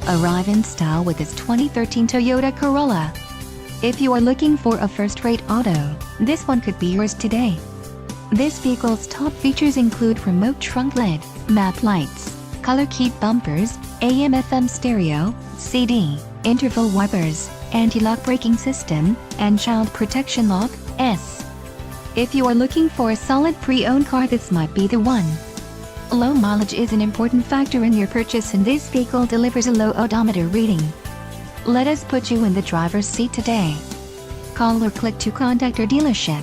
Arrive in style with this 2013 Toyota Corolla. If you are looking for a first-rate auto, this one could be yours today. This vehicle's top features include remote trunk lid, map lights, color key bumpers, AM/FM stereo, CD, interval wipers, anti-lock braking system, and child protection lock. If you are looking for a solid pre-owned car, this might be the one. Low mileage is an important factor in your purchase, and this vehicle delivers a low odometer reading. Let us put you in the driver's seat today. Call or click to contact our dealership.